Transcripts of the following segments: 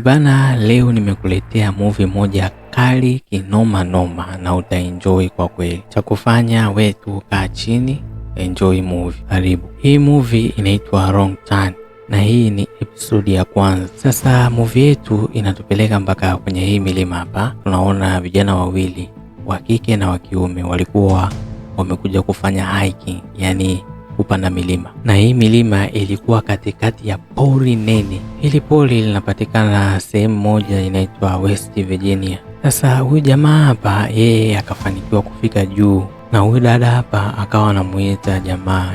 Bana, leo nimekuletea movie moja kali kinoma noma na utaenjoy kwa kweli. Cha kufanya wewe tu kaa chini, enjoy movie. Karibu. Hii movie inaitwa Wrong Turn na hii ni episode ya kwanza. Sasa movie yetu inatupeleka mpaka kwenye hii milima hapa. Tunaona vijana wawili, wa kike na wa kiume, walikuwa wamekuja kufanya hiking, yani kupanda milima, na hii milima ilikuwa katikati ya pori nene. Hili pori linapatikana sehemu moja inaitwa West Virginia. Sasa huyu jamaa hapa yeye akafanikiwa kufika juu, na huyu dada hapa akawa anamuita jamaa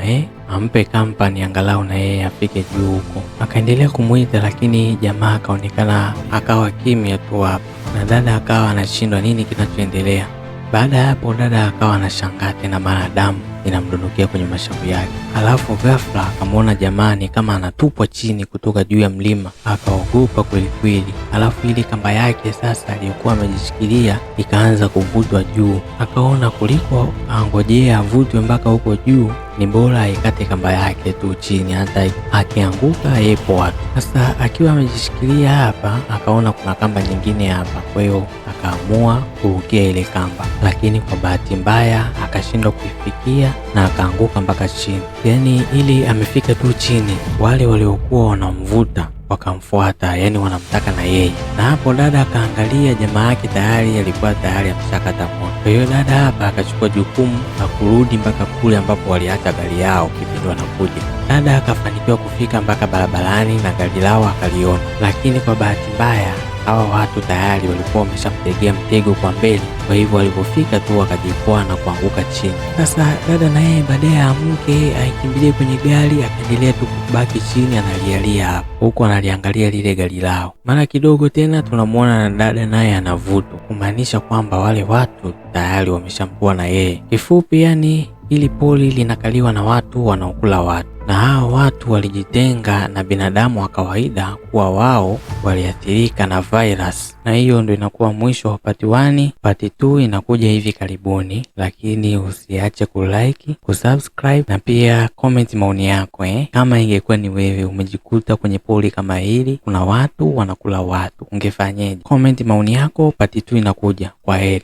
ampe kampani angalau na yeye afike juu huko. Akaendelea kumuita, lakini jamaa akaonekana akawa kimya tu hapa, na dada akawa anashindwa nini kinachoendelea. Baada ya hapo dada akawa anashangaa tena, mara damu inamdondokia kwenye mashavu yake. Alafu ghafla akamwona jamani kama anatupwa chini kutoka juu ya mlima, akaogopa kweli kweli. Alafu ile kamba yake sasa aliyokuwa amejishikilia ikaanza kuvutwa juu, akaona kuliko angojea avutwe mpaka huko juu ni bora aikate kamba yake tu chini, hata akianguka yepo watu. Sasa akiwa amejishikilia hapa, akaona kuna kamba nyingine hapa, kwa hiyo akaamua kurukia ile kamba, lakini kwa bahati mbaya akashindwa kuifikia na akaanguka mpaka chini. Yani ili amefika tu chini, wale waliokuwa wanamvuta wakamfuata, yani wanamtaka na yeye. Na hapo dada akaangalia jamaa yake tayari alikuwa tayari ameshakata moto. Kwa hiyo dada hapa akachukua jukumu la kurudi mpaka kule ambapo waliacha gari yao kipindi wanakuja. Dada akafanikiwa kufika mpaka barabarani na gari lao akaliona, lakini kwa bahati mbaya hawa watu tayari walikuwa wameshamtegea mtego kwa mbele. Kwa hivyo walipofika tu wakajikwaa na kuanguka chini. Sasa dada na yeye baadaye amke aikimbilie kwenye gari, akaendelea tu kubaki chini analialia hapo, huku analiangalia lile gari lao. Mara kidogo tena tunamwona na dada naye anavutwa, kumaanisha kwamba wale watu tayari wameshamkuwa na yeye. Kifupi yani hili pori linakaliwa na watu wanaokula watu, na hao watu walijitenga na binadamu wa kawaida kuwa wao waliathirika na virus. Na hiyo ndio inakuwa mwisho wa part 1. Part 2 inakuja hivi karibuni, lakini usiache kulike, kusubscribe na pia comment maoni yako Kama ingekuwa ni wewe umejikuta kwenye pori kama hili, kuna watu wanakula watu, ungefanyaje? Comment maoni yako, part 2 inakuja. Kwaheri.